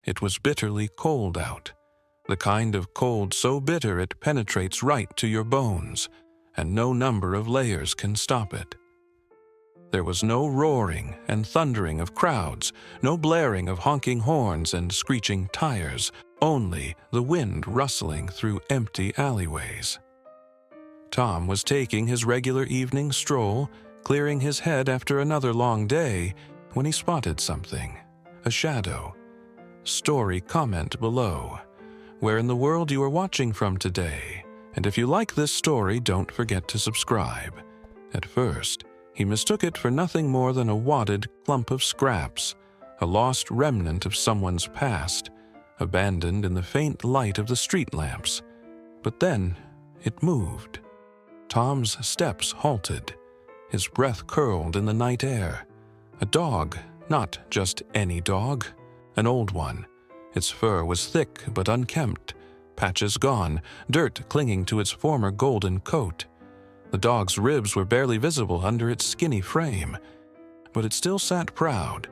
It was bitterly cold out, the kind of cold so bitter it penetrates right to your bones, and no number of layers can stop it. There was no roaring and thundering of crowds, no blaring of honking horns and screeching tires, only the wind rustling through empty alleyways. Tom was taking his regular evening stroll, clearing his head after another long day, when he spotted something, a shadow. Story comment below. Where in the world you are watching from today, and if you like this story, don't forget to subscribe. At first, he mistook it for nothing more than a wadded clump of scraps, a lost remnant of someone's past, abandoned in the faint light of the street lamps. But then it moved. Tom's steps halted. His breath curled in the night air. A dog, not just any dog, an old one. Its fur was thick but unkempt, patches gone, dirt clinging to its former golden coat. The dog's ribs were barely visible under its skinny frame, but it still sat proud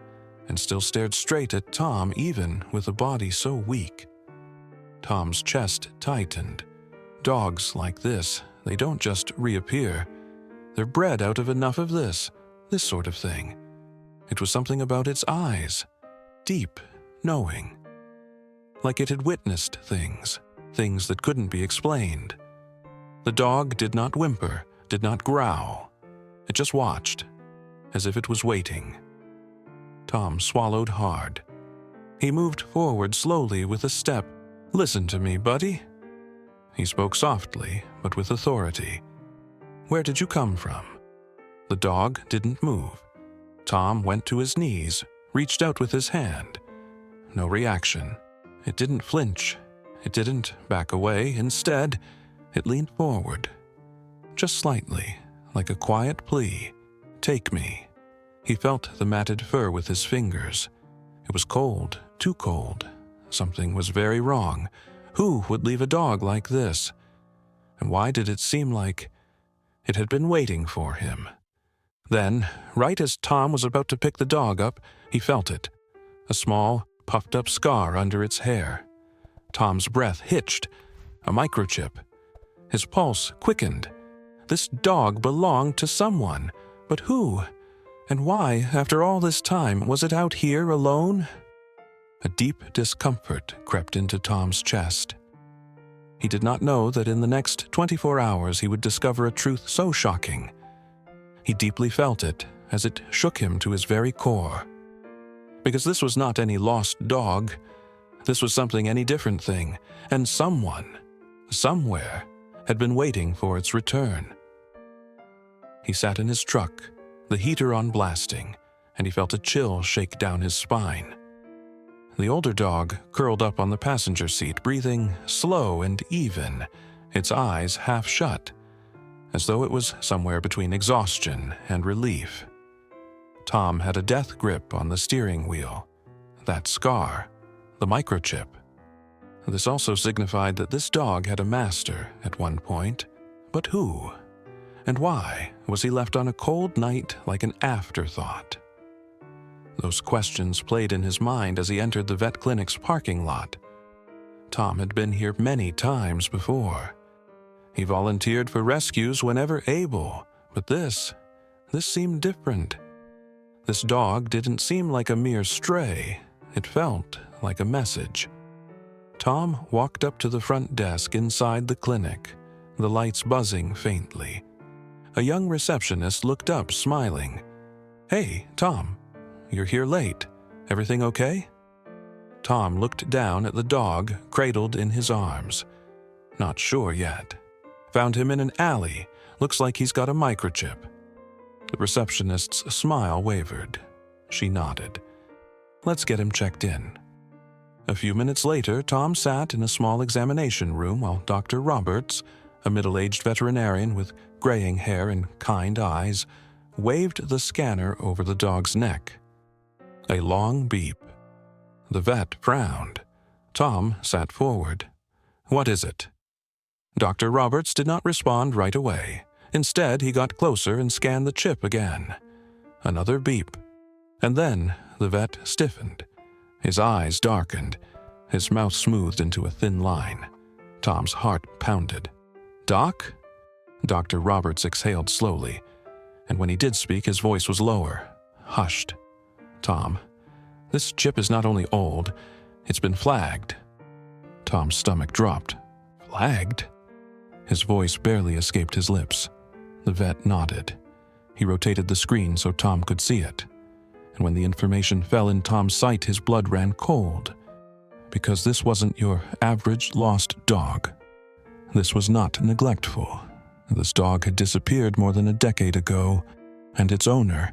and still stared straight at Tom even with a body so weak. Tom's chest tightened. Dogs like this, they don't just reappear. They're bred out of enough of this sort of thing. It was something about its eyes, deep, knowing. Like it had witnessed things that couldn't be explained. The dog did not whimper, did not growl. It just watched, as if it was waiting. Tom swallowed hard. He moved forward slowly with a step. "Listen to me, buddy." He spoke softly, but with authority. "Where did you come from?" The dog didn't move. Tom went to his knees, reached out with his hand. No reaction. It didn't flinch. It didn't back away. Instead, it leaned forward. Just slightly, like a quiet plea. "Take me." He felt the matted fur with his fingers. It was cold, too cold. Something was very wrong. Who would leave a dog like this? And why did it seem like it had been waiting for him? Then, right as Tom was about to pick the dog up, he felt it. A small, puffed-up scar under its hair. Tom's breath hitched. A microchip. His pulse quickened. This dog belonged to someone. But who? And why, after all this time, was it out here alone? A deep discomfort crept into Tom's chest. He did not know that in the next 24 hours he would discover a truth so shocking. He deeply felt it as it shook him to his very core. Because this was not any lost dog. This was something, any different thing, and someone, somewhere, had been waiting for its return. He sat in his truck, the heater on blasting, and he felt a chill shake down his spine. The older dog curled up on the passenger seat, breathing slow and even, its eyes half shut, as though it was somewhere between exhaustion and relief. Tom had a death grip on the steering wheel. That scar, the microchip. This also signified that this dog had a master at one point. But who? And why was he left on a cold night like an afterthought? Those questions played in his mind as he entered the vet clinic's parking lot. Tom had been here many times before. He volunteered for rescues whenever able, but this seemed different. This dog didn't seem like a mere stray. It felt like a message. Tom walked up to the front desk inside the clinic, the lights buzzing faintly. A young receptionist looked up, smiling. "Hey, Tom, you're here late. Everything okay?" Tom looked down at the dog cradled in his arms. Not sure yet. Found him in an alley. Looks like he's got a microchip. The receptionist's smile wavered. She nodded. "Let's get him checked in." A few minutes later, Tom sat in a small examination room while Dr. Roberts, a middle-aged veterinarian with graying hair and kind eyes, waved the scanner over the dog's neck. A long beep. The vet frowned. Tom sat forward. "What is it?" Dr. Roberts did not respond right away. Instead, he got closer and scanned the chip again. Another beep. And then the vet stiffened. His eyes darkened, his mouth smoothed into a thin line. Tom's heart pounded. "Doc?" Dr. Roberts exhaled slowly, and when he did speak, his voice was lower, hushed. "Tom, this chip is not only old, it's been flagged." Tom's stomach dropped. "Flagged?" His voice barely escaped his lips. The vet nodded. He rotated the screen so Tom could see it. And when the information fell in Tom's sight, his blood ran cold. Because this wasn't your average lost dog. This was not neglectful. This dog had disappeared more than a decade ago, and its owner,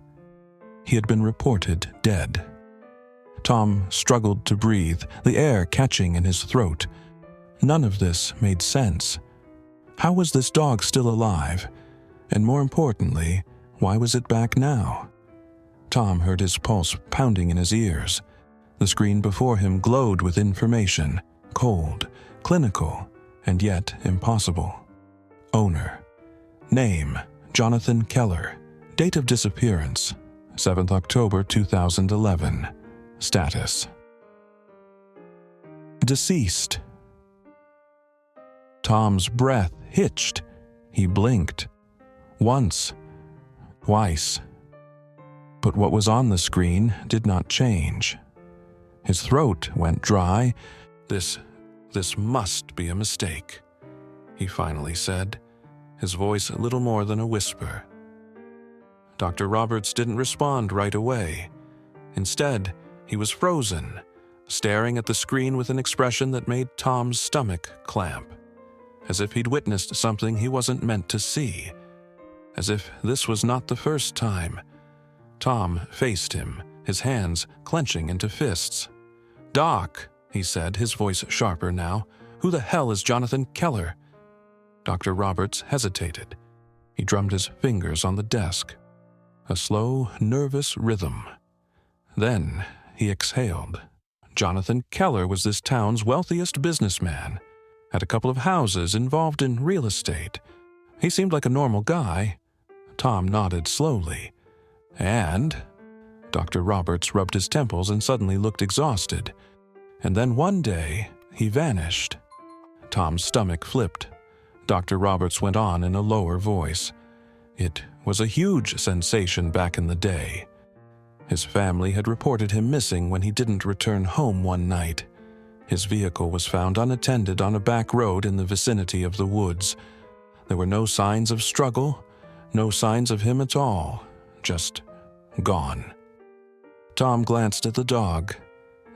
he had been reported dead. Tom struggled to breathe, the air catching in his throat. None of this made sense. How was this dog still alive? And more importantly, why was it back now? Tom heard his pulse pounding in his ears. The screen before him glowed with information, cold, clinical, and yet impossible. Owner. Name, Jonathan Keller. Date of disappearance, 7th October 2011. Status. Deceased. Tom's breath hitched. He blinked. Once. Twice. But what was on the screen did not change. His throat went dry. This must be a mistake, he finally said, his voice little more than a whisper. Dr. Roberts didn't respond right away. Instead, he was frozen, staring at the screen with an expression that made Tom's stomach clamp, as if he'd witnessed something he wasn't meant to see, as if this was not the first time. Tom faced him, his hands clenching into fists. "Doc," he said, his voice sharper now, "who the hell is Jonathan Keller?" Dr. Roberts hesitated. He drummed his fingers on the desk. A slow, nervous rhythm. Then he exhaled. Jonathan Keller was this town's wealthiest businessman, had a couple of houses involved in real estate. He seemed like a normal guy. Tom nodded slowly. And Dr. Roberts rubbed his temples and suddenly looked exhausted. And then one day, he vanished. Tom's stomach flipped. Dr. Roberts went on in a lower voice. It was a huge sensation back in the day. His family had reported him missing when he didn't return home one night. His vehicle was found unattended on a back road in the vicinity of the woods. There were no signs of struggle, no signs of him at all, just gone. Tom glanced at the dog.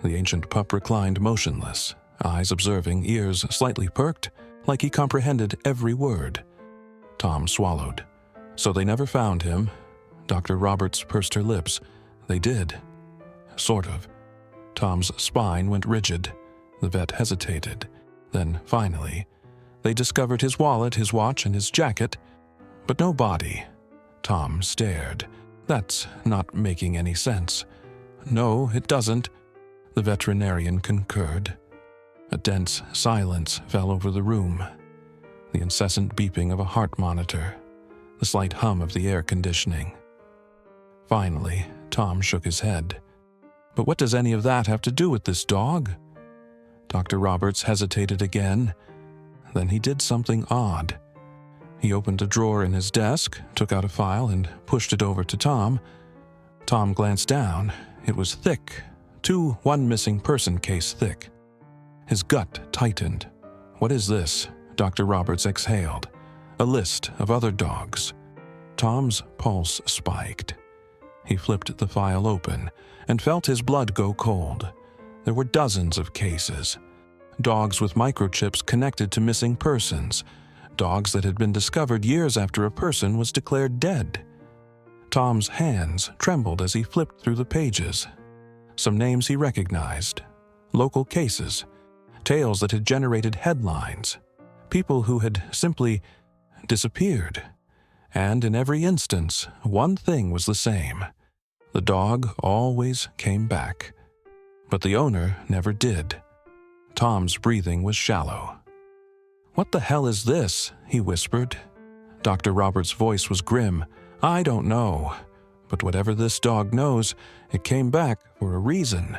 The ancient pup reclined motionless, eyes observing, ears slightly perked, like he comprehended every word. Tom swallowed. "So they never found him?" Dr. Roberts pursed her lips. "They did. Sort of." Tom's spine went rigid. The vet hesitated. Then, finally, they discovered his wallet, his watch, and his jacket, but no body. Tom stared. "That's not making any sense." "No, it doesn't," the veterinarian concurred. A dense silence fell over the room. The incessant beeping of a heart monitor, the slight hum of the air conditioning. Finally, Tom shook his head. "But what does any of that have to do with this dog?" Dr. Roberts hesitated again. Then he did something odd. He opened a drawer in his desk, took out a file, and pushed it over to Tom. Tom glanced down. It was thick, 2 one-missing person case thick. His gut tightened. "What is this?" Dr. Roberts exhaled. "A list of other dogs." Tom's pulse spiked. He flipped the file open and felt his blood go cold. There were dozens of cases. Dogs with microchips connected to missing persons. Dogs that had been discovered years after a person was declared dead. Tom's hands trembled as he flipped through the pages. Some names he recognized. Local cases. Tales that had generated headlines. People who had simply disappeared. And in every instance, one thing was the same. The dog always came back. But the owner never did. Tom's breathing was shallow. "What the hell is this?" he whispered. Dr. Roberts' voice was grim. "I don't know. But whatever this dog knows, it came back for a reason."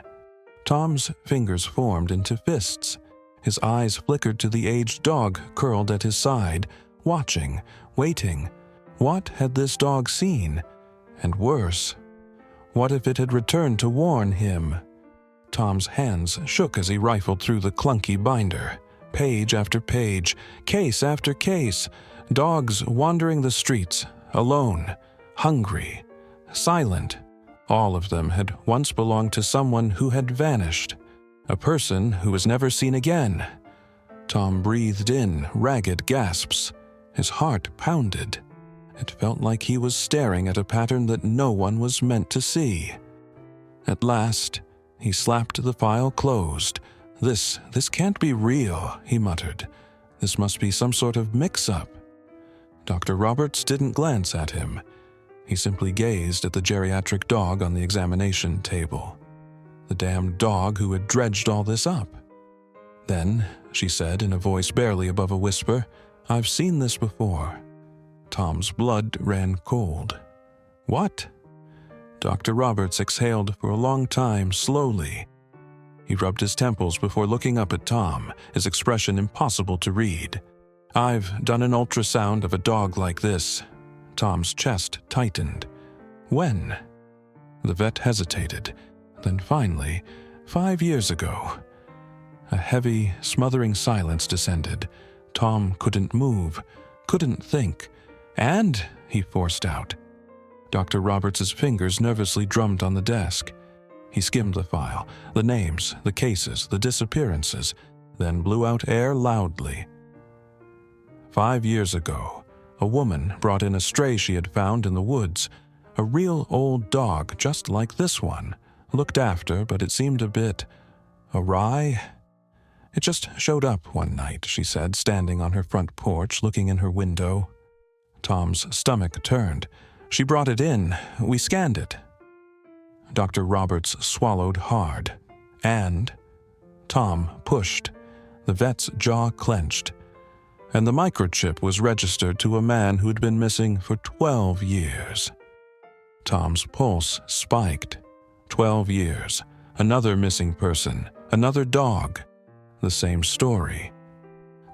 Tom's fingers formed into fists. His eyes flickered to the aged dog curled at his side, watching, waiting. What had this dog seen? And worse, what if it had returned to warn him? Tom's hands shook as he rifled through the clunky binder. Page after page, case after case, dogs wandering the streets, alone, hungry, silent. All of them had once belonged to someone who had vanished, a person who was never seen again. Tom breathed in ragged gasps. His heart pounded. It felt like he was staring at a pattern that no one was meant to see. At last, he slapped the file closed. This can't be real, he muttered. This must be some sort of mix-up. Dr. Roberts didn't glance at him. He simply gazed at the geriatric dog on the examination table. The damned dog who had dredged all this up. Then, she said in a voice barely above a whisper, "I've seen this before." Tom's blood ran cold. "What?" Dr. Roberts exhaled for a long time, slowly. He rubbed his temples before looking up at Tom, his expression impossible to read. "I've done an ultrasound of a dog like this." Tom's chest tightened. "When?" The vet hesitated. Then finally, 5 years ago. A heavy, smothering silence descended. Tom couldn't move, couldn't think. "And," he forced out. Dr. Roberts' fingers nervously drummed on the desk. He skimmed the file, the names, the cases, the disappearances, then blew out air loudly. 5 years ago, a woman brought in a stray she had found in the woods, a real old dog just like this one, looked after, but it seemed a bit awry. "It just showed up one night," she said, standing on her front porch, looking in her window. Tom's stomach turned. "She brought it in. We scanned it." Dr. Roberts swallowed hard. "And?" Tom pushed. The vet's jaw clenched. "And the microchip was registered to a man who'd been missing for 12 years. Tom's pulse spiked. 12 years. Another missing person. Another dog. The same story.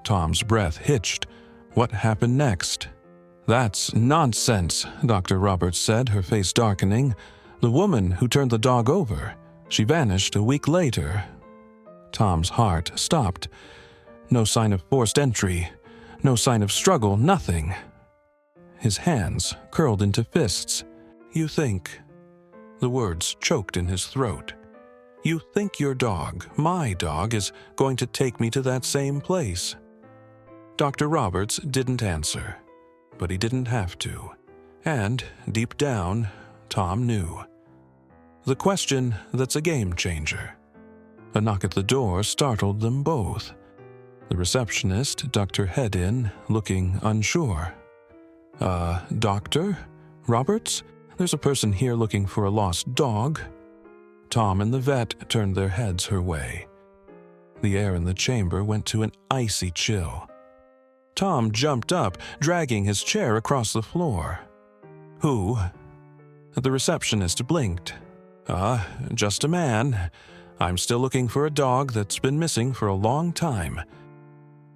Tom's breath hitched. What happened next? "That's nonsense," Dr. Roberts said, her face darkening. "The woman who turned the dog over, she vanished a week later." Tom's heart stopped. No sign of forced entry. No sign of struggle, nothing. His hands curled into fists. "You think..." The words choked in his throat. "You think your dog, my dog, is going to take me to that same place?" Dr. Roberts didn't answer, but he didn't have to. And, deep down, Tom knew. The question that's a game changer. A knock at the door startled them both. The receptionist ducked her head in, looking unsure. Doctor? Roberts? There's a person here looking for a lost dog." Tom and the vet turned their heads her way. The air in the chamber went to an icy chill. Tom jumped up, dragging his chair across the floor. "Who?" The receptionist blinked. Just a man. I'm still looking for a dog that's been missing for a long time."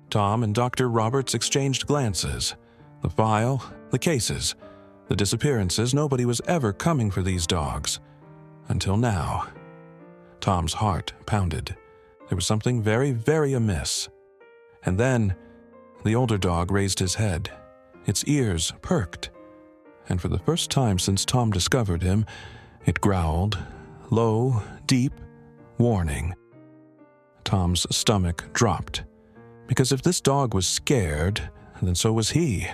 Tom and Dr. Roberts exchanged glances. The file, the cases, the disappearances, nobody was ever coming for these dogs. Until now. Tom's heart pounded. There was something very, very amiss. And then, the older dog raised his head. Its ears perked. And for the first time since Tom discovered him, it growled, low, deep, warning. Tom's stomach dropped. Because if this dog was scared, then so was he.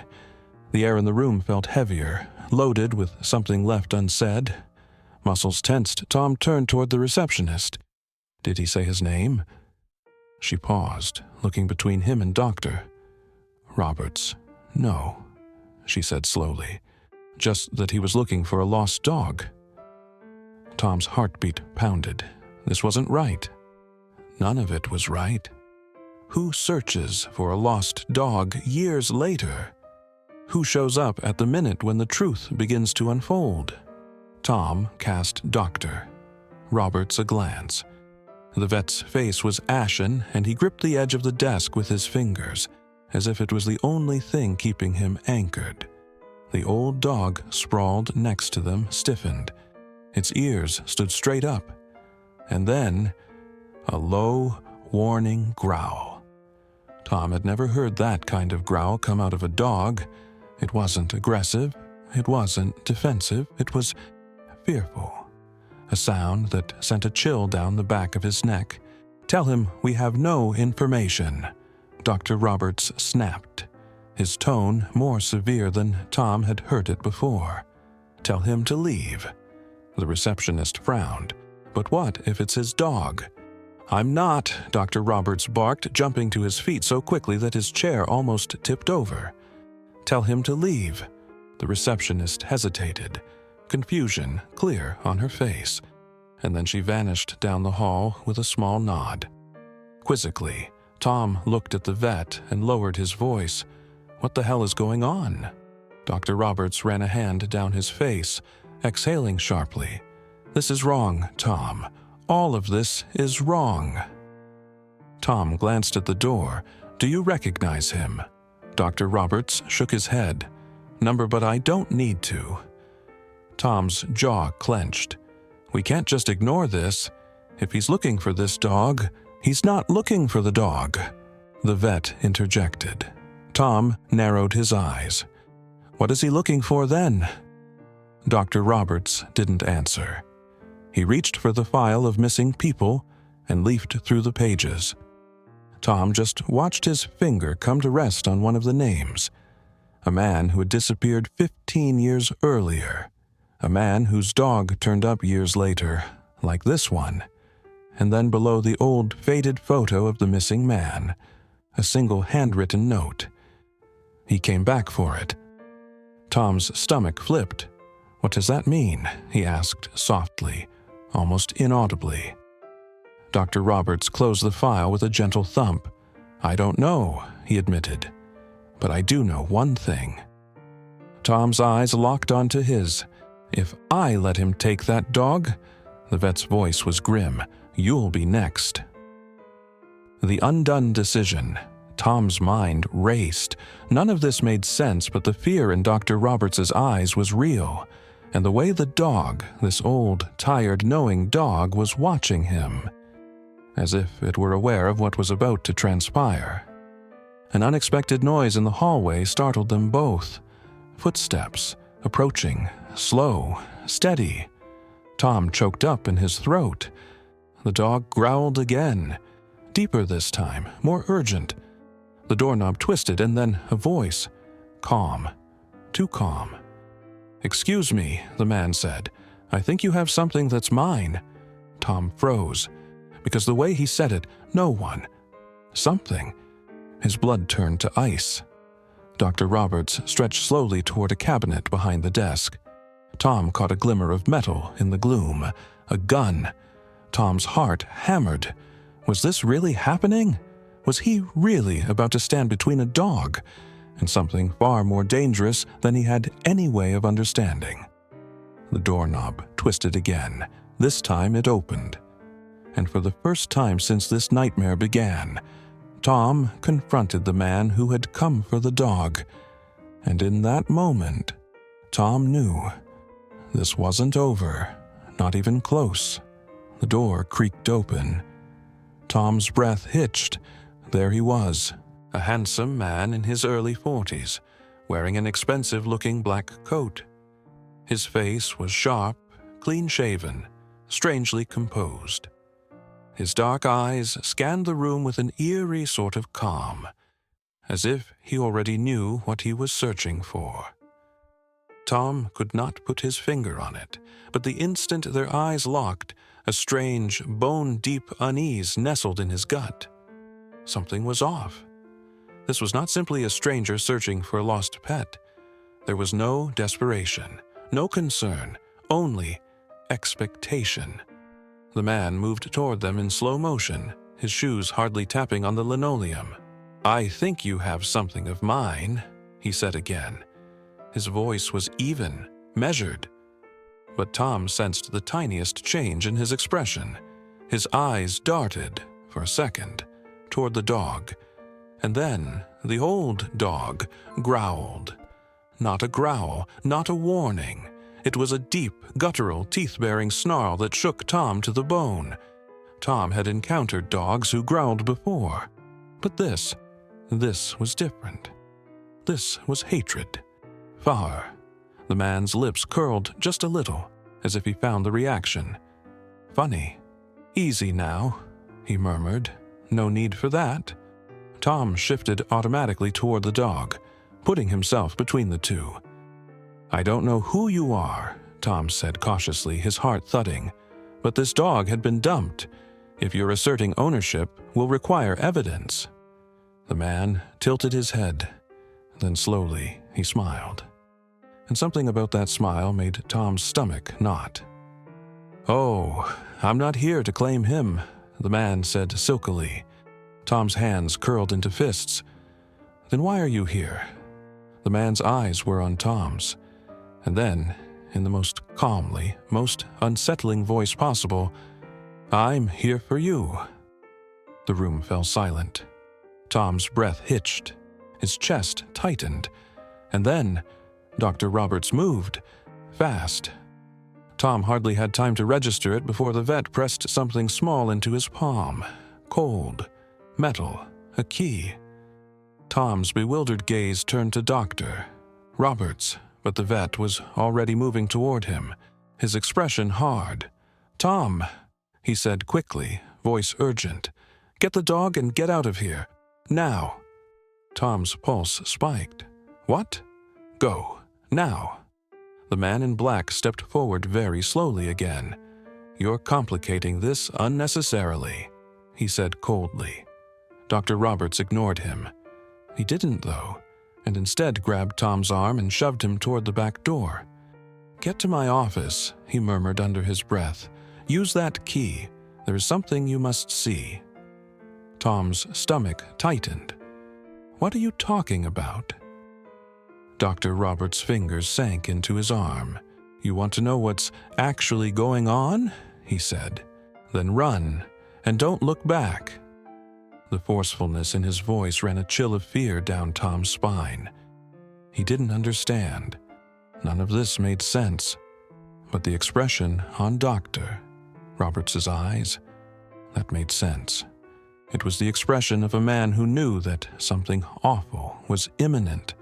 The air in the room felt heavier, loaded with something left unsaid. Muscles tensed, Tom turned toward the receptionist. Did he say his name? She paused, looking between him and Doctor. Roberts. No, she said slowly. Just that he was looking for a lost dog. Tom's heartbeat pounded. This wasn't right. None of it was right. Who searches for a lost dog years later? Who shows up at the minute when the truth begins to unfold? Tom cast Doctor. Roberts a glance. The vet's face was ashen, and he gripped the edge of the desk with his fingers, as if it was the only thing keeping him anchored. The old dog sprawled next to them stiffened. Its ears stood straight up. And then, a low, warning growl. Tom had never heard that kind of growl come out of a dog. It wasn't aggressive. It wasn't defensive. It was fearful. A sound that sent a chill down the back of his neck. "Tell him we have no information," Dr. Roberts snapped, his tone more severe than Tom had heard it before. "Tell him to leave." The receptionist frowned. "But what if it's his dog?" "I'm not," Dr. Roberts barked, jumping to his feet so quickly that his chair almost tipped over. "Tell him to leave." The receptionist hesitated, confusion clear on her face, and then she vanished down the hall with a small nod. Quizzically, Tom looked at the vet and lowered his voice. "What the hell is going on?" Dr. Roberts ran a hand down his face, exhaling sharply. "This is wrong, Tom. All of this is wrong." Tom glanced at the door. "Do you recognize him?" Dr. Roberts shook his head. "Number, but I don't need to." Tom's jaw clenched. "We can't just ignore this. If he's looking for this dog, he's not looking for the dog." The vet interjected. Tom narrowed his eyes. "What is he looking for then?" Dr. Roberts didn't answer. He reached for the file of missing people and leafed through the pages. Tom just watched his finger come to rest on one of the names. A man who had disappeared 15 years earlier. A man whose dog turned up years later, like this one. And then below the old faded photo of the missing man, a single handwritten note. He came back for it. Tom's stomach flipped. "What does that mean?" he asked softly, almost inaudibly. Dr. Roberts closed the file with a gentle thump. "I don't know," he admitted. "But I do know one thing." Tom's eyes locked onto his. "If I let him take that dog," the vet's voice was grim, "you'll be next." The undone decision. Tom's mind raced. None of this made sense, but the fear in Dr. Roberts' eyes was real. And the way the dog, this old, tired, knowing dog, was watching him, as if it were aware of what was about to transpire. An unexpected noise in the hallway startled them both. Footsteps, approaching, slow, steady. Tom choked up in his throat. The dog growled again, deeper this time, more urgent. The doorknob twisted, and then a voice. Calm. Too calm. "Excuse me," the man said. "I think you have something that's mine." Tom froze, because the way he said it, no one. Something. His blood turned to ice. Dr. Roberts stretched slowly toward a cabinet behind the desk. Tom caught a glimmer of metal in the gloom. A gun. Tom's heart hammered. Was this really happening? Was he really about to stand between a dog and something far more dangerous than he had any way of understanding? The doorknob twisted again. This time it opened. And for the first time since this nightmare began, Tom confronted the man who had come for the dog. And in that moment, Tom knew this wasn't over, not even close. The door creaked open. Tom's breath hitched. There he was, a handsome man in his early 40s, wearing an expensive-looking black coat. His face was sharp, clean-shaven, strangely composed. His dark eyes scanned the room with an eerie sort of calm, as if he already knew what he was searching for. Tom could not put his finger on it, but the instant their eyes locked, a strange, bone-deep unease nestled in his gut. Something was off. This was not simply a stranger searching for a lost pet. There was no desperation, no concern, only expectation. The man moved toward them in slow motion, his shoes hardly tapping on the linoleum. "I think you have something of mine," he said again. His voice was even, measured. But Tom sensed the tiniest change in his expression. His eyes darted, for a second, toward the dog, and then the old dog growled. Not a growl, not a warning. It was a deep, guttural, teeth-baring snarl that shook Tom to the bone. Tom had encountered dogs who growled before, but this was different. This was hatred. Far. The man's lips curled just a little, as if he found the reaction. Funny. Easy now, he murmured. No need for that. Tom shifted automatically toward the dog, putting himself between the two. I don't know who you are, Tom said cautiously, his heart thudding, but this dog had been dumped. If you're asserting ownership, will require evidence. The man tilted his head. Then slowly he smiled. And something about that smile made Tom's stomach knot. Oh, I'm not here to claim him, the man said silkily. Tom's hands curled into fists. Then why are you here? The man's eyes were on Tom's. And then, in the most calmly, most unsettling voice possible, I'm here for you. The room fell silent. Tom's breath hitched. His chest tightened. And then, Dr. Roberts moved. Fast. Tom hardly had time to register it before the vet pressed something small into his palm. Cold. Metal. A key. Tom's bewildered gaze turned to Dr. Roberts, but the vet was already moving toward him, his expression hard. Tom, he said quickly, voice urgent. Get the dog and get out of here. Now. Tom's pulse spiked. What? Go. Now. The man in black stepped forward very slowly again. You're complicating this unnecessarily, he said coldly. Dr. Roberts ignored him. He didn't, though, and instead grabbed Tom's arm and shoved him toward the back door. Get to my office, he murmured under his breath. Use that key. There is something you must see. Tom's stomach tightened. What are you talking about? Dr. Roberts' fingers sank into his arm. You want to know what's actually going on? He said. Then run, and don't look back. The forcefulness in his voice ran a chill of fear down Tom's spine. He didn't understand. None of this made sense. But the expression on Dr. Roberts' eyes, that made sense. It was the expression of a man who knew that something awful was imminent,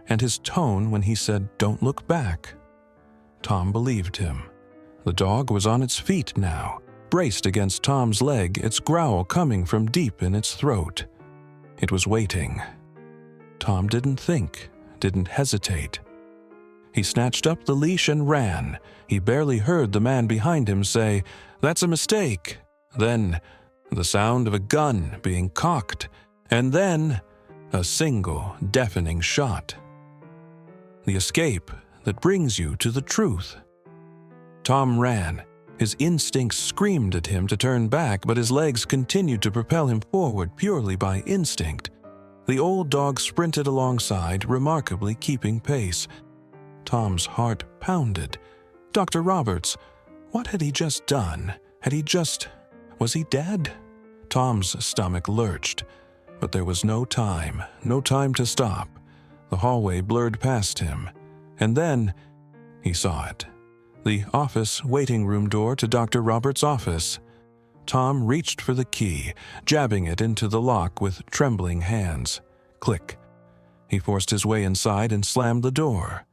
and his tone when he said, "Don't look back." Tom believed him. The dog was on its feet now, braced against Tom's leg, its growl coming from deep in its throat. It was waiting. Tom didn't think, didn't hesitate. He snatched up the leash and ran. He barely heard the man behind him say, "That's a mistake." Then, the sound of a gun being cocked, and then a single deafening shot. The escape that brings you to the truth. Tom ran. His instincts screamed at him to turn back, but his legs continued to propel him forward purely by instinct. The old dog sprinted alongside, remarkably keeping pace. Tom's heart pounded. Dr. Roberts, what had he just done? Was he dead? Tom's stomach lurched, but there was no time to stop. The hallway blurred past him, and then he saw it. The office waiting room door to Dr. Roberts' office. Tom reached for the key, jabbing it into the lock with trembling hands. Click. He forced his way inside and slammed the door.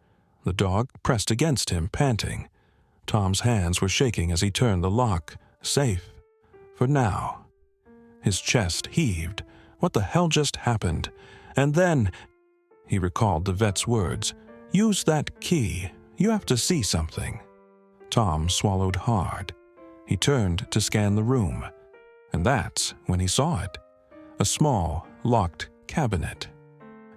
The dog pressed against him, panting. Tom's hands were shaking as he turned the lock. Safe. For now. His chest heaved. What the hell just happened? And then, he recalled the vet's words. Use that key. You have to see something. Tom swallowed hard. He turned to scan the room. And that's when he saw it. A small, locked cabinet.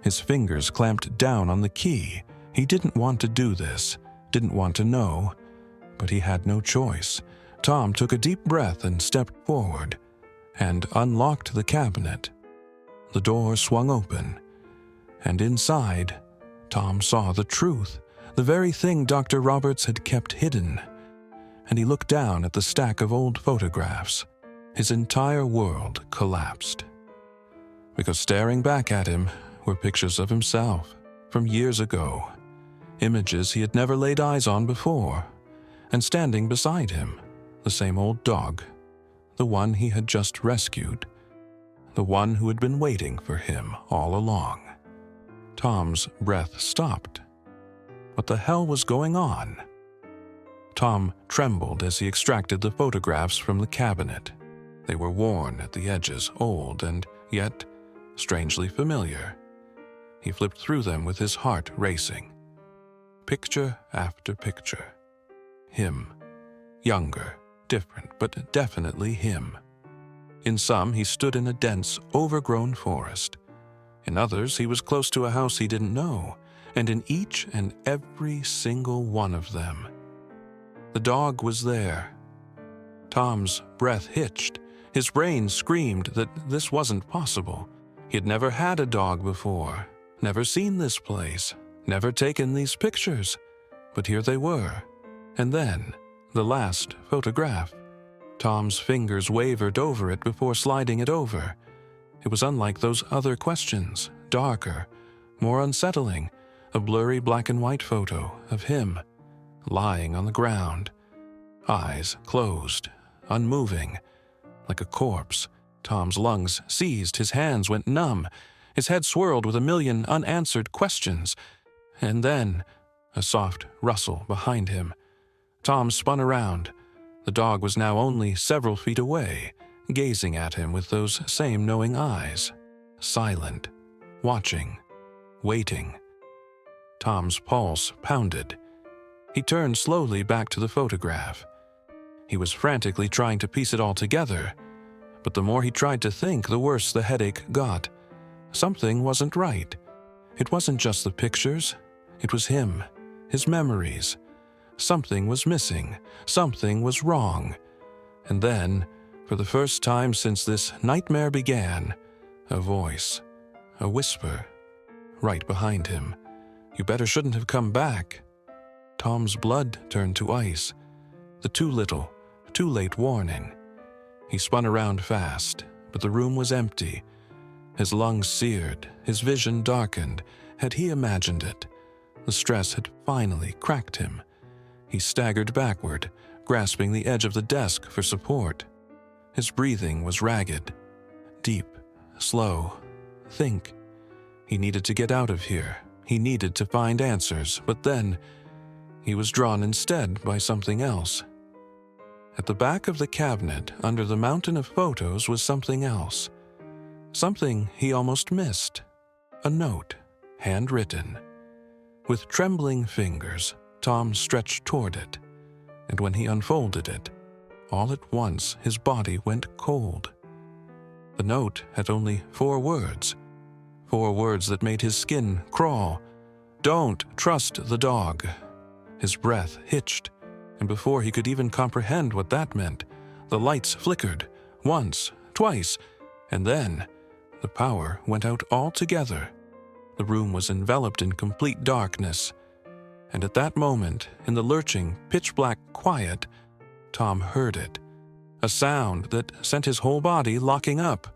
His fingers clamped down on the key. He didn't want to do this, didn't want to know, but he had no choice. Tom took a deep breath and stepped forward, and unlocked the cabinet. The door swung open, and inside, Tom saw the truth, the very thing Dr. Roberts had kept hidden. And he looked down at the stack of old photographs, His entire world collapsed. Because staring back at him were pictures of himself from years ago, images he had never laid eyes on before, and standing beside him, the same old dog, the one he had just rescued, the one who had been waiting for him all along. Tom's breath stopped. What the hell was going on? Tom trembled as he extracted the photographs from the cabinet. They were worn at the edges, old and yet strangely familiar. He flipped through them with his heart racing. Picture after picture. Him. Younger, different, but definitely him. In some, he stood in a dense, overgrown forest. In others, he was close to a house he didn't know, and in each and every single one of them, the dog was there. Tom's breath hitched. His brain screamed that this wasn't possible. He had never had a dog before, never seen this place, never taken these pictures. But here they were. And then, the last photograph. Tom's fingers wavered over it before sliding it over. It was unlike those other questions, darker, more unsettling, a blurry black and white photo of him, lying on the ground, eyes closed, unmoving, like a corpse. Tom's lungs seized, his hands went numb, his head swirled with a million unanswered questions. And then, a soft rustle behind him. Tom spun around. The dog was now only several feet away, gazing at him with those same knowing eyes, silent, watching, waiting. Tom's pulse pounded. He turned slowly back to the photograph. He was frantically trying to piece it all together, but the more he tried to think, the worse the headache got. Something wasn't right. It wasn't just the pictures. It was him, his memories. Something was missing. Something was wrong. And then, for the first time since this nightmare began, a voice, a whisper, right behind him. "You better shouldn't have come back." Tom's blood turned to ice. The too little, too late warning. He spun around fast, but the room was empty. His lungs seared, his vision darkened. Had he imagined it? The stress had finally cracked him. He staggered backward, grasping the edge of the desk for support. His breathing was ragged, deep, slow. Think. He needed to get out of here. He needed to find answers, but then he was drawn instead by something else. At the back of the cabinet, under the mountain of photos, was something else. Something he almost missed. A note, handwritten. With trembling fingers, Tom stretched toward it, and when he unfolded it, all at once his body went cold. The note had only 4 words. 4 words that made his skin crawl. "Don't trust the dog." His breath hitched, and before he could even comprehend what that meant, the lights flickered, once, twice, and then the power went out altogether. The room was enveloped in complete darkness, and at that moment, in the lurching, pitch-black quiet, Tom heard it. A sound that sent his whole body locking up.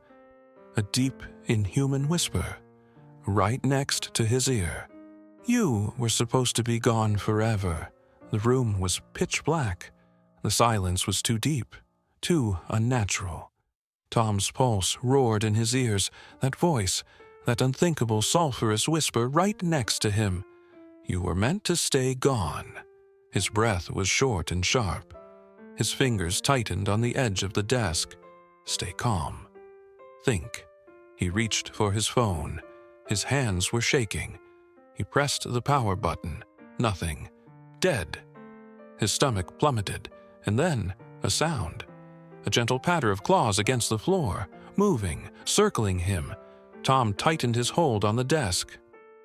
A deep, inhuman whisper, right next to his ear. "You were supposed to be gone forever." The room was pitch black. The silence was too deep, too unnatural. Tom's pulse roared in his ears, that voice, that unthinkable sulphurous whisper right next to him. You were meant to stay gone. His breath was short and sharp. His fingers tightened on the edge of the desk. Stay calm. Think. He reached for his phone. His hands were shaking. He pressed the power button. Nothing. Dead. His stomach plummeted, and then a sound. A gentle patter of claws against the floor, moving, circling him. Tom tightened his hold on the desk.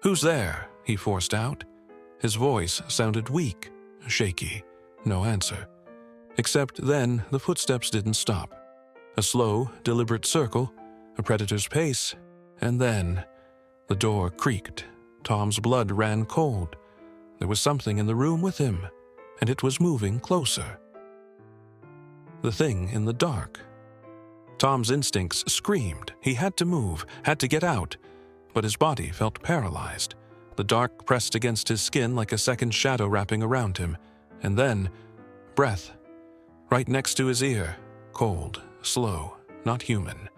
"Who's there?" he forced out. His voice sounded weak, shaky. No answer. Except then the footsteps didn't stop. A slow, deliberate circle, a predator's pace, and then the door creaked. Tom's blood ran cold. There was something in the room with him, and it was moving closer. The thing in the dark. Tom's instincts screamed. He had to move, had to get out, but his body felt paralyzed. The dark pressed against his skin like a second shadow wrapping around him, and then, breath, right next to his ear, cold, slow, not human.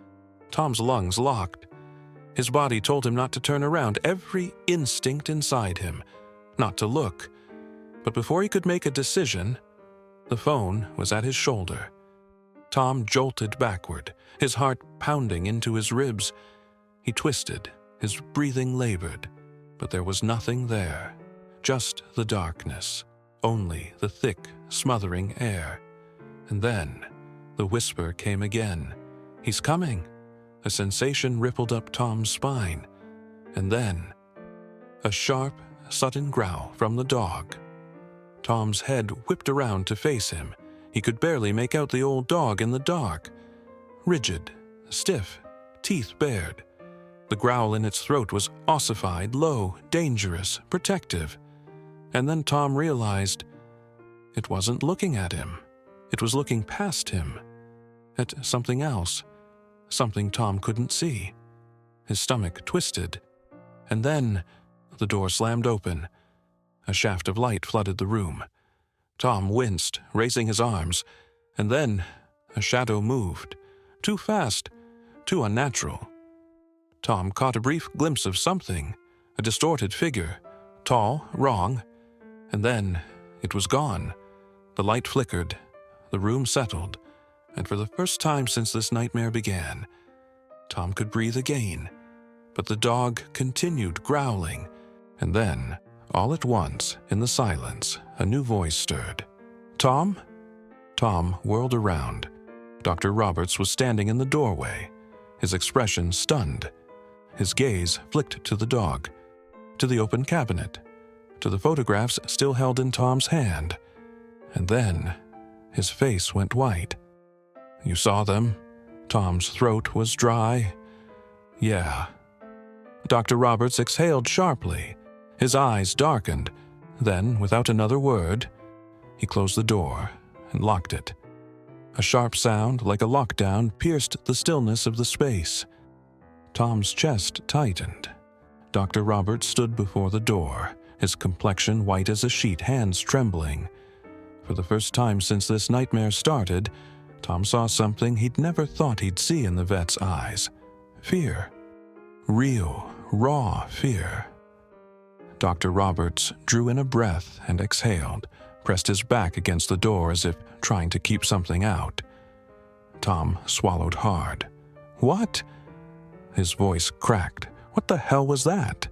Tom's lungs locked. His body told him not to turn around, every instinct inside him, not to look. But before he could make a decision, the phone was at his shoulder. Tom jolted backward, his heart pounding into his ribs. He twisted, his breathing labored, but there was nothing there, just the darkness, only the thick, smothering air. And then the whisper came again. "He's coming." A sensation rippled up Tom's spine. And then a sharp, sudden growl from the dog. Tom's head whipped around to face him. He could barely make out the old dog in the dark. Rigid, stiff, teeth bared. The growl in its throat was ossified, low, dangerous, protective. And then Tom realized it wasn't looking at him. It was looking past him, at something else, something Tom couldn't see. His stomach twisted, and then the door slammed open. A shaft of light flooded the room. Tom winced, raising his arms, and then a shadow moved. Too fast, too unnatural. Tom caught a brief glimpse of something, a distorted figure, tall, wrong, and then it was gone. The light flickered, the room settled, and for the first time since this nightmare began, Tom could breathe again. But the dog continued growling, and then, all at once, in the silence, a new voice stirred. "Tom?" Tom whirled around. Dr. Roberts was standing in the doorway, his expression stunned. His gaze flicked to the dog, to the open cabinet, to the photographs still held in Tom's hand. And then his face went white. "You saw them?" Tom's throat was dry. "Yeah." Dr. Roberts exhaled sharply. His eyes darkened. Then, without another word, he closed the door and locked it. A sharp sound, like a lockdown, pierced the stillness of the space. Tom's chest tightened. Dr. Roberts stood before the door, his complexion white as a sheet, hands trembling. For the first time since this nightmare started, Tom saw something he'd never thought he'd see in the vet's eyes. Fear. Real, raw fear. Dr. Roberts drew in a breath and exhaled, pressed his back against the door as if trying to keep something out. Tom swallowed hard. "What?" His voice cracked. "What the hell was that?"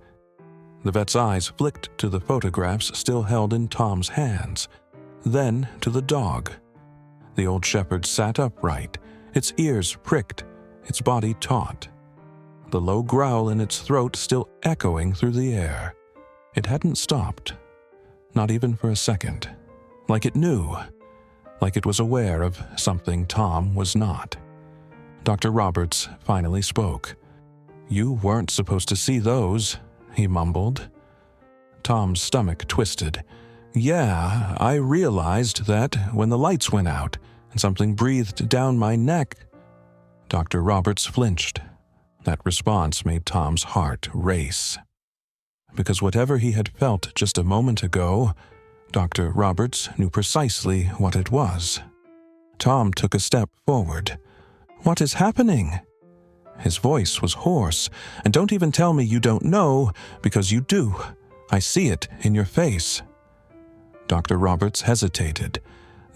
The vet's eyes flicked to the photographs still held in Tom's hands, then to the dog. The old shepherd sat upright, its ears pricked, its body taut. The low growl in its throat still echoing through the air. It hadn't stopped, not even for a second. Like it knew, like it was aware of something Tom was not. Dr. Roberts finally spoke. "You weren't supposed to see those," he mumbled. Tom's stomach twisted. "Yeah, I realized that when the lights went out and something breathed down my neck." Dr. Roberts flinched. That response made Tom's heart race. Because whatever he had felt just a moment ago, Dr. Roberts knew precisely what it was. Tom took a step forward. "What is happening?" His voice was hoarse. "And don't even tell me you don't know, because you do. I see it in your face." Dr. Roberts hesitated.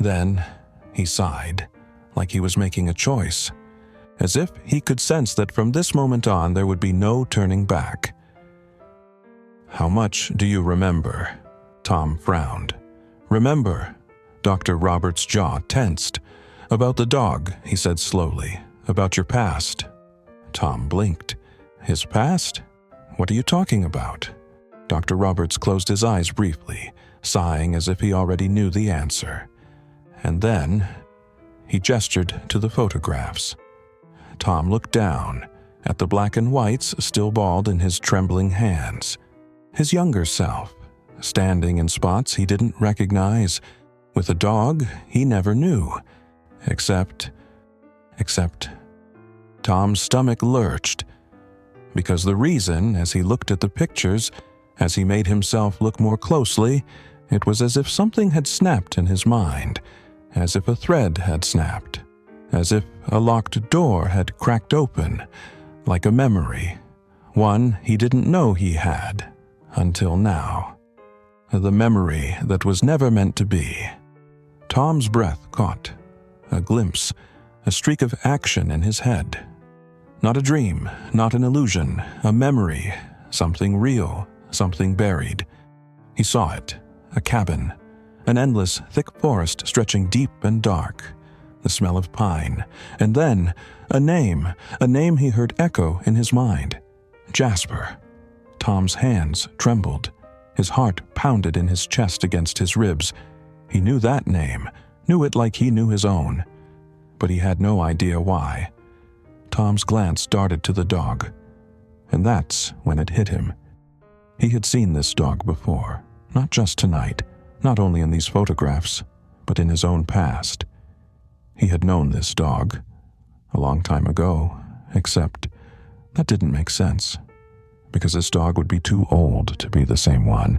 Then he sighed, like he was making a choice, as if he could sense that from this moment on there would be no turning back. "How much do you remember?" Tom frowned. "Remember?" Dr. Roberts' jaw tensed. "About the dog," he said slowly. "About your past." Tom blinked. "His past? What are you talking about?" Dr. Roberts closed his eyes briefly, sighing as if he already knew the answer. And then he gestured to the photographs. Tom looked down at the black and whites still balled in his trembling hands. His younger self, standing in spots he didn't recognize, with a dog he never knew, except Tom's stomach lurched. Because the reason, as he looked at the pictures, as he made himself look more closely, it was as if something had snapped in his mind, as if a thread had snapped, as if a locked door had cracked open, like a memory, one he didn't know he had, until now. The memory that was never meant to be. Tom's breath caught, a glimpse, a streak of action in his head. Not a dream, not an illusion, a memory, something real, something buried. He saw it, a cabin, an endless, thick forest stretching deep and dark, the smell of pine, and then a name he heard echo in his mind. Jasper. Tom's hands trembled. His heart pounded in his chest against his ribs. He knew that name, knew it like he knew his own. But he had no idea why. Tom's glance darted to the dog. And that's when it hit him. He had seen this dog before, not just tonight, not only in these photographs, but in his own past. He had known this dog a long time ago, except that didn't make sense, because this dog would be too old to be the same one,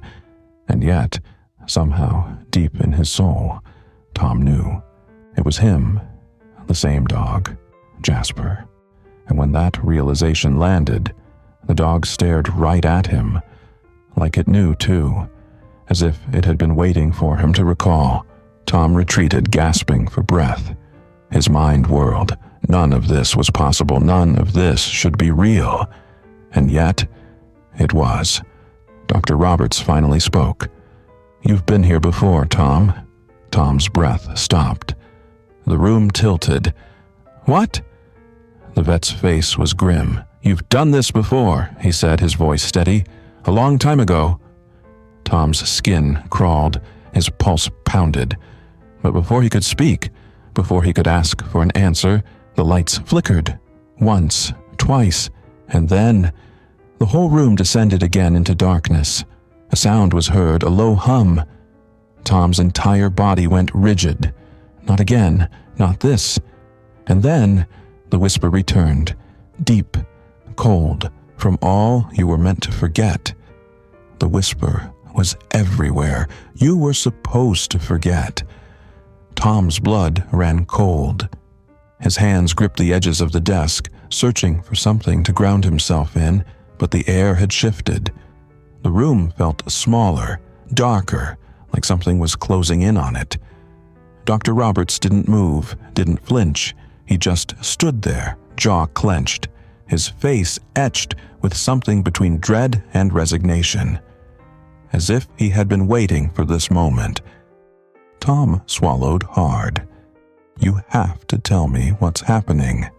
and yet, somehow, deep in his soul, Tom knew it was him, the same dog, Jasper. And when that realization landed, the dog stared right at him, like it knew too, as if it had been waiting for him to recall. Tom retreated, gasping for breath. His mind whirled. None of this was possible. None of this should be real. And yet, it was. Dr. Roberts finally spoke. "You've been here before, Tom." Tom's breath stopped. The room tilted. "What?" The vet's face was grim. "You've done this before," he said, his voice steady. "A long time ago." Tom's skin crawled, his pulse pounded. But before he could speak, before he could ask for an answer, the lights flickered. Once, twice, and then the whole room descended again into darkness. A sound was heard, a low hum. Tom's entire body went rigid. Not again, not this. And then the whisper returned, deep, cold, from all you were meant to forget. The whisper was everywhere. You were supposed to forget. Tom's blood ran cold. His hands gripped the edges of the desk, searching for something to ground himself in, but the air had shifted. The room felt smaller, darker, like something was closing in on it. Dr. Roberts didn't move, didn't flinch. He just stood there, jaw clenched, his face etched with something between dread and resignation. As if he had been waiting for this moment. Tom swallowed hard. "You have to tell me what's happening."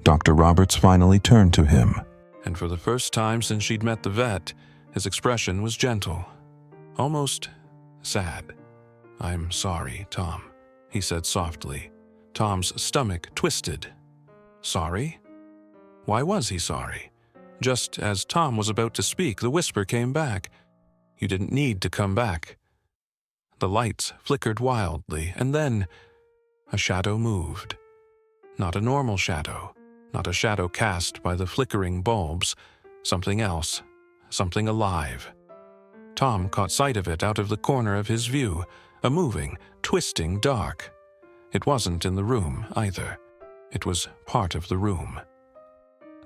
Dr. Roberts finally turned to him, and for the first time since she'd met the vet, his expression was gentle, almost sad. "I'm sorry, Tom," he said softly. Tom's stomach twisted. Sorry? Why was he sorry? Just as Tom was about to speak, the whisper came back. "You didn't need to come back." The lights flickered wildly, and then a shadow moved. Not a normal shadow, not a shadow cast by the flickering bulbs. Something else, something alive. Tom caught sight of it out of the corner of his view, a moving, twisting dark. It wasn't in the room, either. It was part of the room.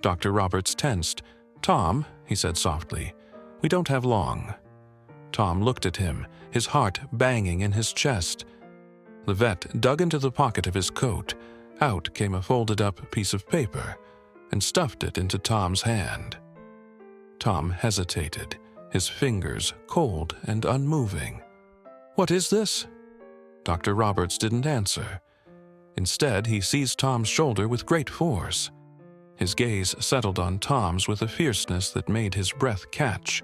Dr. Roberts tensed. "Tom," he said softly, "we don't have long." Tom looked at him, his heart banging in his chest. The vet dug into the pocket of his coat. Out came a folded-up piece of paper and stuffed it into Tom's hand. Tom hesitated, his fingers cold and unmoving. "What is this?" Dr. Roberts didn't answer. Instead, he seized Tom's shoulder with great force. His gaze settled on Tom's with a fierceness that made his breath catch.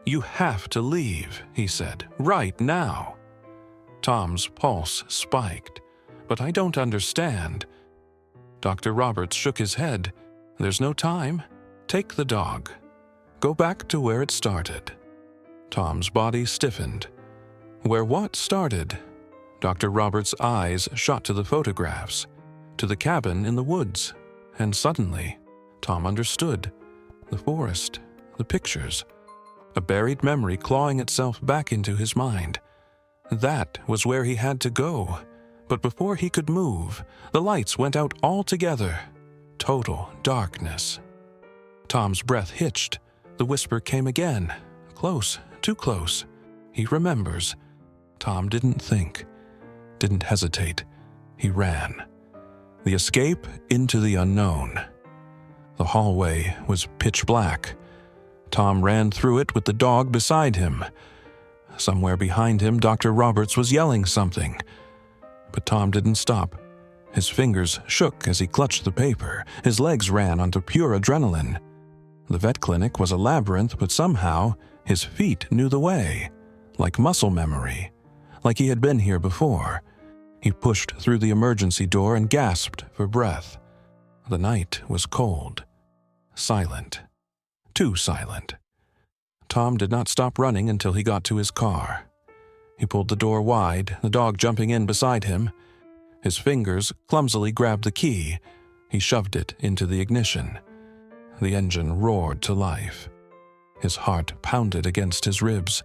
"You have to leave," he said, "right now." Tom's pulse spiked. "But I don't understand." Dr. Roberts shook his head. "There's no time. Take the dog. Go back to where it started." Tom's body stiffened. "Where what started?" Dr. Roberts' eyes shot to the photographs, to the cabin in the woods, and suddenly, Tom understood. The forest, the pictures, a buried memory clawing itself back into his mind. That was where he had to go. But before he could move, the lights went out altogether. Total darkness. Tom's breath hitched. The whisper came again. Close, too close. He remembers. Tom didn't think, didn't hesitate. He ran. The escape into the unknown. The hallway was pitch black. Tom ran through it with the dog beside him. Somewhere behind him, Dr. Roberts was yelling something. But Tom didn't stop. His fingers shook as he clutched the paper. His legs ran onto pure adrenaline. The vet clinic was a labyrinth, but somehow his feet knew the way, like muscle memory, like he had been here before. He pushed through the emergency door and gasped for breath. The night was cold, silent, too silent. Tom did not stop running until he got to his car. He pulled the door wide, the dog jumping in beside him. His fingers clumsily grabbed the key. He shoved it into the ignition. The engine roared to life. His heart pounded against his ribs.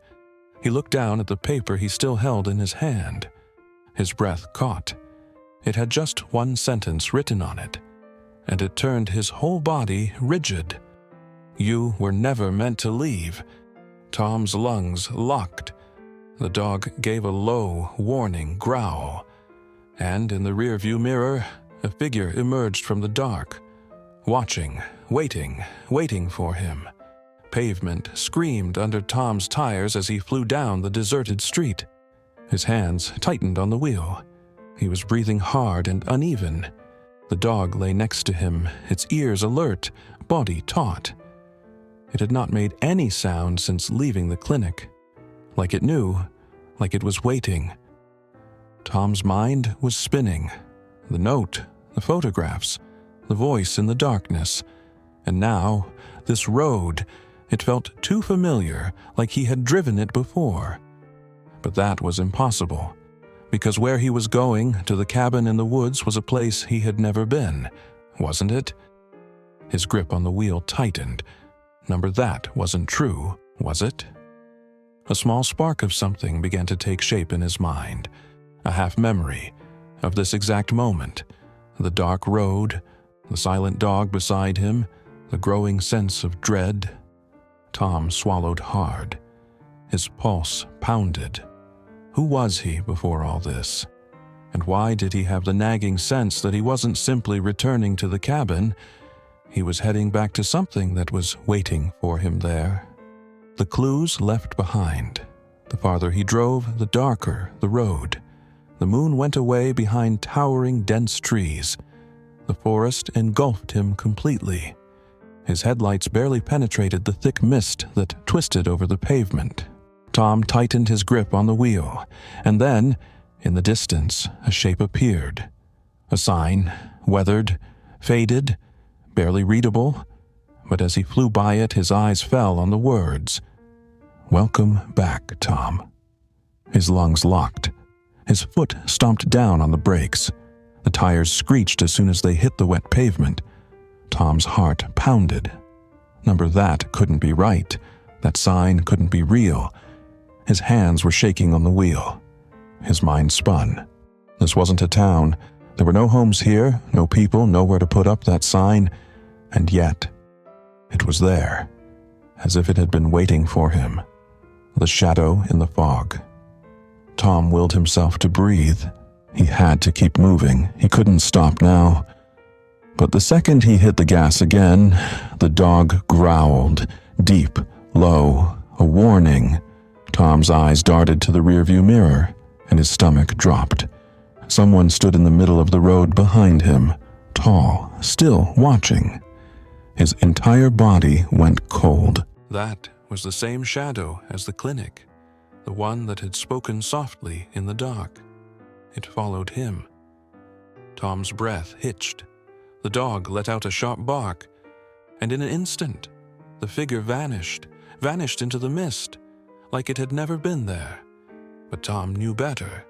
He looked down at the paper he still held in his hand. His breath caught. It had just one sentence written on it, and it turned his whole body rigid. You were never meant to leave. Tom's lungs locked. The dog gave a low, warning growl, and in the rearview mirror, a figure emerged from the dark, watching, waiting for him. Pavement screamed under Tom's tires as he flew down the deserted street. His hands tightened on the wheel. He was breathing hard and uneven. The dog lay next to him, its ears alert, body taut. It had not made any sound since leaving the clinic. Like it knew, like it was waiting. Tom's mind was spinning. The note, the photographs, the voice in the darkness. And now, this road, it felt too familiar, like he had driven it before. But that was impossible, because where he was going, to the cabin in the woods, was a place he had never been, wasn't it? His grip on the wheel tightened. Number that wasn't true, was it? A small spark of something began to take shape in his mind, a half-memory of this exact moment. The dark road, the silent dog beside him, the growing sense of dread. Tom swallowed hard. His pulse pounded. Who was he before all this? And why did he have the nagging sense that he wasn't simply returning to the cabin? He was heading back to something that was waiting for him there. The clues left behind. The farther he drove, the darker the road. The moon went away behind towering, dense trees. The forest engulfed him completely. His headlights barely penetrated the thick mist that twisted over the pavement. Tom tightened his grip on the wheel, and then, in the distance, a shape appeared. A sign, weathered, faded, barely readable, but as he flew by it, his eyes fell on the words, "Welcome back, Tom." His lungs locked. His foot stomped down on the brakes. The tires screeched as soon as they hit the wet pavement. Tom's heart pounded. Number that couldn't be right. That sign couldn't be real. His hands were shaking on the wheel. His mind spun. This wasn't a town. There were no homes here, no people, nowhere to put up that sign. And yet, it was there, as if it had been waiting for him. The shadow in the fog. Tom willed himself to breathe. He had to keep moving. He couldn't stop now. But the second he hit the gas again, the dog growled, deep, low, a warning. Tom's eyes darted to the rearview mirror, and his stomach dropped. Someone stood in the middle of the road behind him, tall, still watching. His entire body went cold. That was the same shadow as the clinic, the one that had spoken softly in the dark. It followed him. Tom's breath hitched. The dog let out a sharp bark, and in an instant, the figure vanished into the mist, like it had never been there. But Tom knew better.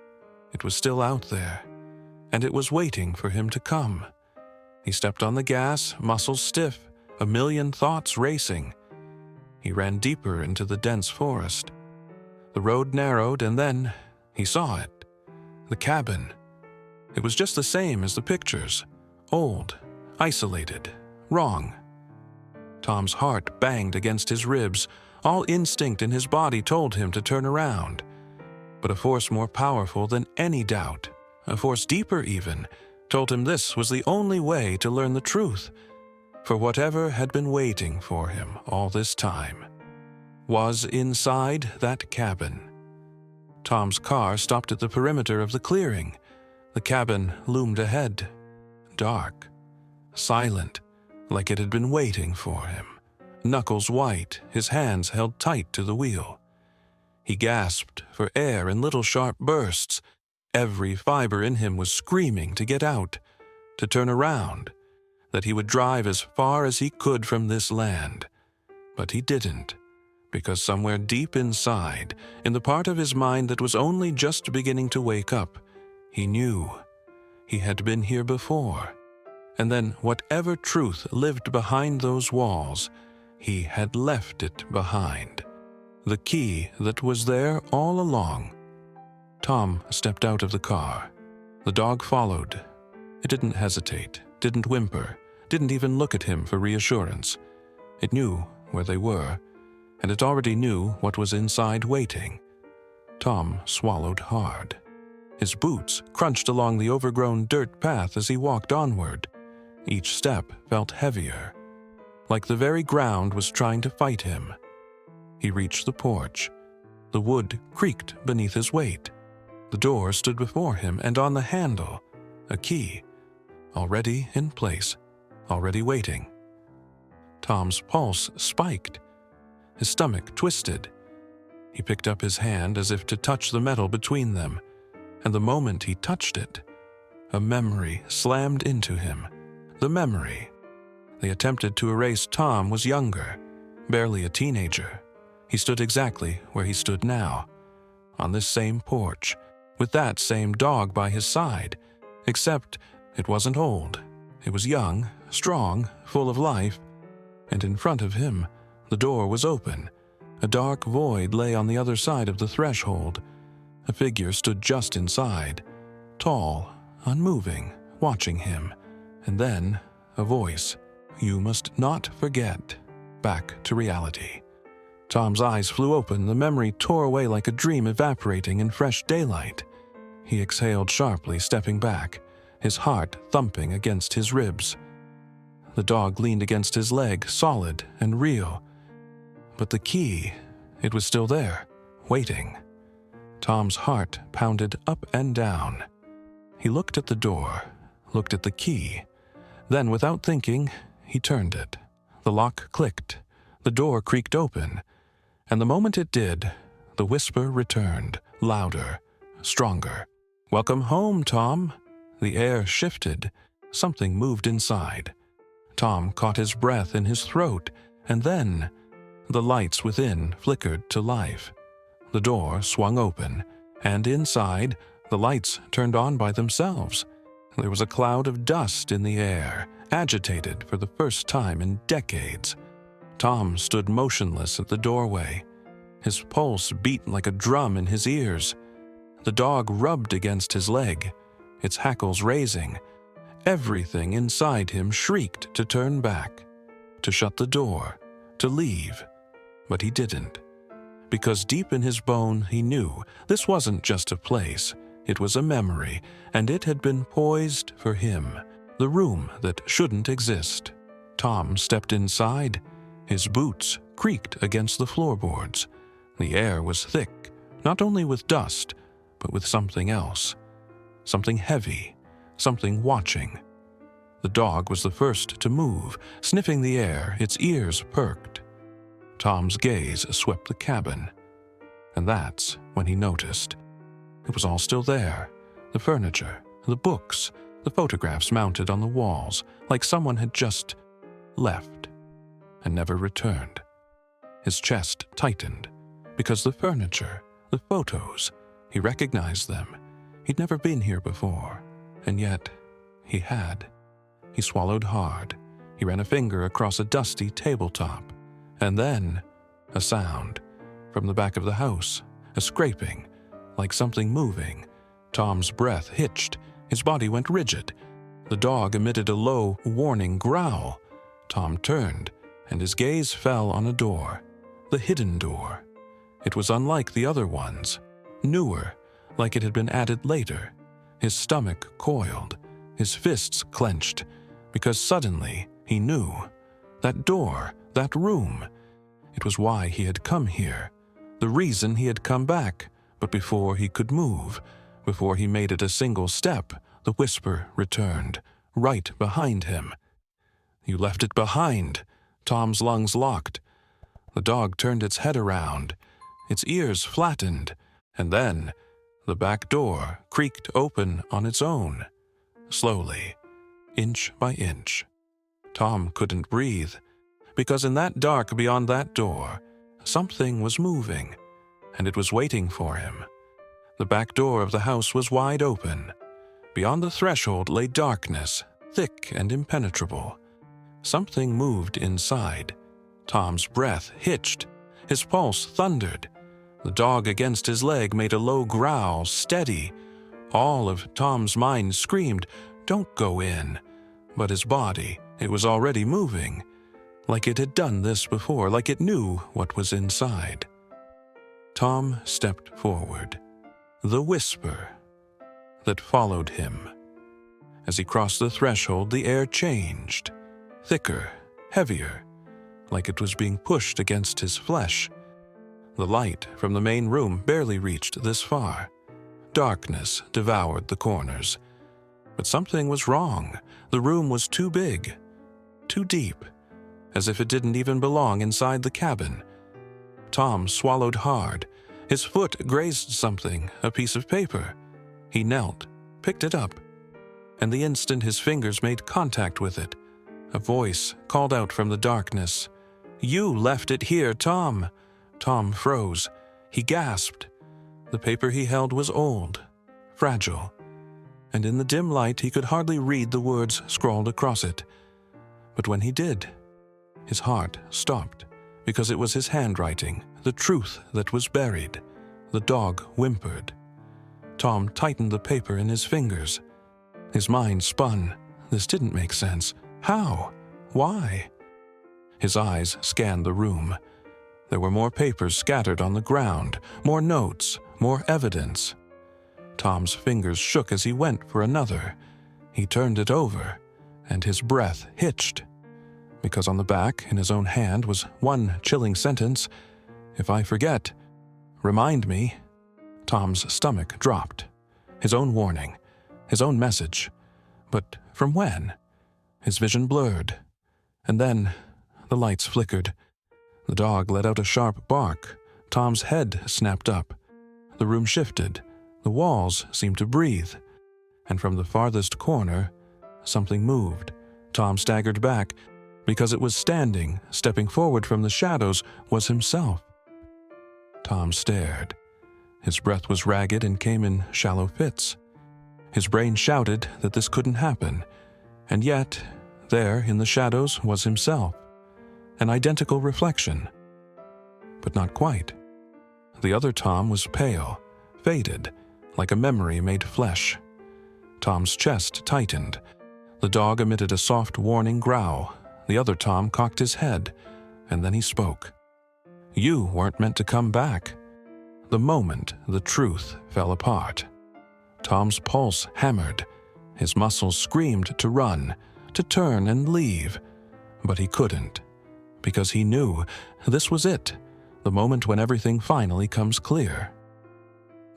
It was still out there, and it was waiting for him to come. He stepped on the gas, muscles stiff, a million thoughts racing. He ran deeper into the dense forest. The road narrowed, and then he saw it. The cabin. It was just the same as the pictures. Old, isolated, wrong. Tom's heart banged against his ribs. All instinct in his body told him to turn around. But a force more powerful than any doubt, a force deeper even, told him this was the only way to learn the truth. For whatever had been waiting for him all this time was inside that cabin. Tom's car stopped at the perimeter of the clearing. The cabin loomed ahead, dark, silent, like it had been waiting for him. Knuckles white, his hands held tight to the wheel. He gasped for air in little sharp bursts. Every fiber in him was screaming to get out, to turn around, that he would drive as far as he could from this land. But he didn't, because somewhere deep inside, in the part of his mind that was only just beginning to wake up, he knew he had been here before. And then whatever truth lived behind those walls, he had left it behind. The key that was there all along. Tom stepped out of the car. The dog followed. It didn't hesitate, didn't whimper, didn't even look at him for reassurance. It knew where they were, and it already knew what was inside waiting. Tom swallowed hard. His boots crunched along the overgrown dirt path as he walked onward. Each step felt heavier, like the very ground was trying to fight him. He reached the porch. The wood creaked beneath his weight. The door stood before him, and on the handle, a key, already in place, already waiting. Tom's pulse spiked. His stomach twisted. He picked up his hand as if to touch the metal between them, and the moment he touched it, a memory slammed into him. The memory. They attempted to erase Tom was younger, barely a teenager. He stood exactly where he stood now, on this same porch, with that same dog by his side, except it wasn't old. It was young, strong, full of life, and in front of him, the door was open. A dark void lay on the other side of the threshold. A figure stood just inside, tall, unmoving, watching him. And then, a voice. You must not forget. Back to reality. Tom's eyes flew open, the memory tore away like a dream evaporating in fresh daylight. He exhaled sharply, stepping back, his heart thumping against his ribs. The dog leaned against his leg, solid and real. But the key, it was still there, waiting. Tom's heart pounded up and down. He looked at the door, looked at the key. Then, without thinking, he turned it. The lock clicked. The door creaked open. And the moment it did, the whisper returned, louder, stronger. "Welcome home, Tom." The air shifted. Something moved inside. Tom caught his breath in his throat, and then the lights within flickered to life. The door swung open, and inside, the lights turned on by themselves. There was a cloud of dust in the air, agitated for the first time in decades. Tom stood motionless at the doorway. His pulse beat like a drum in his ears. The dog rubbed against his leg, its hackles raising. Everything inside him shrieked to turn back, to shut the door, to leave. But he didn't. Because deep in his bone he knew this wasn't just a place. It was a memory, and it had been poised for him, the room that shouldn't exist. Tom stepped inside. His boots creaked against the floorboards. The air was thick, not only with dust, but with something else. Something heavy, something watching. The dog was the first to move, sniffing the air, its ears perked. Tom's gaze swept the cabin, and that's when he noticed. It was all still there, the furniture, the books, the photographs mounted on the walls, like someone had just left and never returned. His chest tightened, because the furniture, the photos, he recognized them. He'd never been here before, and yet he had. He swallowed hard. He ran a finger across a dusty tabletop. And then, a sound. From the back of the house, a scraping, like something moving. Tom's breath hitched. His body went rigid. The dog emitted a low, warning growl. Tom turned, and his gaze fell on a door. The hidden door. It was unlike the other ones. Newer, like it had been added later. His stomach coiled. His fists clenched. Because suddenly, he knew. That door, that room. It was why he had come here. The reason he had come back. But before he could move, before he made it a single step, the whisper returned, right behind him. "You left it behind." Tom's lungs locked. The dog turned its head around. Its ears flattened. And then, the back door creaked open on its own. Slowly, inch by inch. Tom couldn't breathe, because in that dark beyond that door, something was moving, and it was waiting for him. The back door of the house was wide open. Beyond the threshold lay darkness, thick and impenetrable. Something moved inside. Tom's breath hitched. His pulse thundered. The dog against his leg made a low growl, steady. All of Tom's mind screamed, "Don't go in." But his body, it was already moving. Like it had done this before, like it knew what was inside. Tom stepped forward. The whisper that followed him. As he crossed the threshold, the air changed. Thicker, heavier, like it was being pushed against his flesh. The light from the main room barely reached this far. Darkness devoured the corners. But something was wrong. The room was too big, too deep, as if it didn't even belong inside the cabin. Tom swallowed hard. His foot grazed something, a piece of paper. He knelt, picked it up, and the instant his fingers made contact with it, a voice called out from the darkness, "You left it here, Tom." Tom froze. He gasped. The paper he held was old, fragile, and in the dim light he could hardly read the words scrawled across it. But when he did, his heart stopped, because it was his handwriting, the truth that was buried. The dog whimpered. Tom tightened the paper in his fingers. His mind spun. This didn't make sense. How? Why? His eyes scanned the room. There were more papers scattered on the ground, more notes, more evidence. Tom's fingers shook as he went for another. He turned it over, and his breath hitched. Because on the back, in his own hand, was one chilling sentence, "If I forget, remind me." Tom's stomach dropped. His own warning, his own message. But from when? His vision blurred. And then the lights flickered. The dog let out a sharp bark. Tom's head snapped up. The room shifted. The walls seemed to breathe. And from the farthest corner, something moved. Tom staggered back, because it was standing, stepping forward from the shadows, was himself. Tom stared. His breath was ragged and came in shallow fits. His brain shouted that this couldn't happen. And yet, there in the shadows was himself. An identical reflection. But not quite. The other Tom was pale, faded, like a memory made flesh. Tom's chest tightened. The dog emitted a soft warning growl. The other Tom cocked his head, and then he spoke. "You weren't meant to come back." The moment the truth fell apart. Tom's pulse hammered. His muscles screamed to run, to turn and leave. But he couldn't, because he knew this was it, the moment when everything finally comes clear.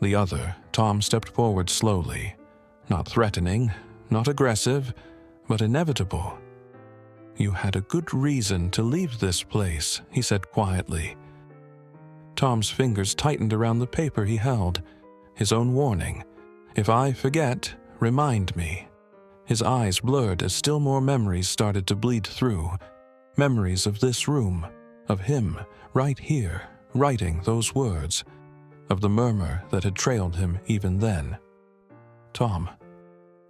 The other Tom stepped forward slowly, not threatening, not aggressive, but inevitable. "You had a good reason to leave this place," he said quietly. Tom's fingers tightened around the paper he held, his own warning. "If I forget, remind me." His eyes blurred as still more memories started to bleed through. Memories of this room, of him, right here, writing those words, of the murmur that had trailed him even then. "Tom,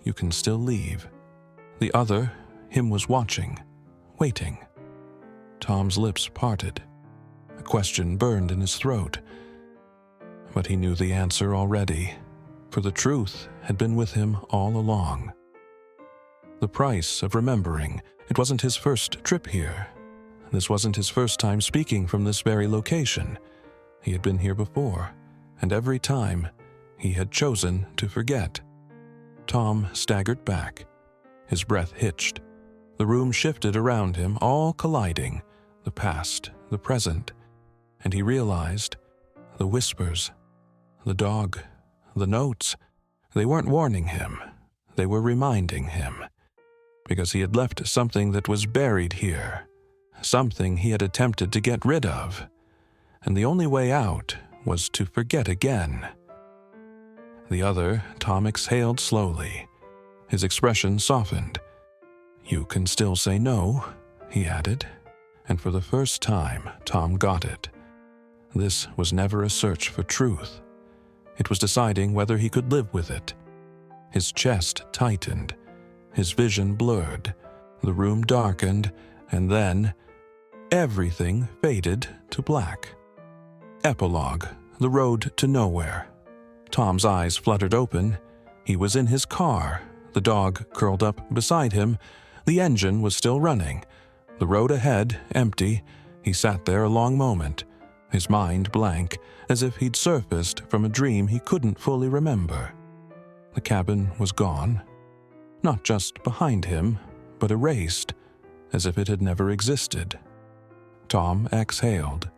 you can still leave." The other, him was watching, waiting. Tom's lips parted. A question burned in his throat. But he knew the answer already, for the truth had been with him all along. The price of remembering. It wasn't his first trip here. This wasn't his first time speaking from this very location. He had been here before, and every time he had chosen to forget. Tom staggered back. His breath hitched. The room shifted around him, all colliding, the past, the present, and he realized the whispers, the dog, the notes. They weren't warning him. They were reminding him. Because he had left something that was buried here, something he had attempted to get rid of, and the only way out was to forget again. The other, Tom exhaled slowly. His expression softened. "You can still say no," he added, and for the first time, Tom got it. This was never a search for truth. It was deciding whether he could live with it. His chest tightened. His vision blurred, the room darkened, and then everything faded to black. Epilogue, the road to nowhere. Tom's eyes fluttered open. He was in his car, the dog curled up beside him. The engine was still running. The road ahead, empty. He sat there a long moment, his mind blank, as if he'd surfaced from a dream he couldn't fully remember. The cabin was gone. Not just behind him, but erased, as if it had never existed. Tom exhaled.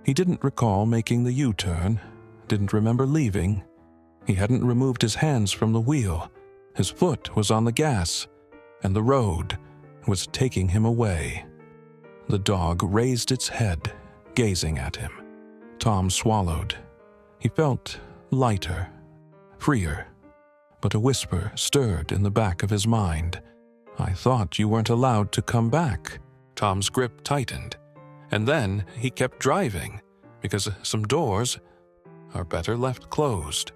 He didn't recall making the U-turn, didn't remember leaving. He hadn't removed his hands from the wheel. His foot was on the gas, and the road was taking him away. The dog raised its head, gazing at him. Tom swallowed. He felt lighter, freer. But a whisper stirred in the back of his mind. "I thought you weren't allowed to come back." Tom's grip tightened. And then he kept driving, because some doors are better left closed.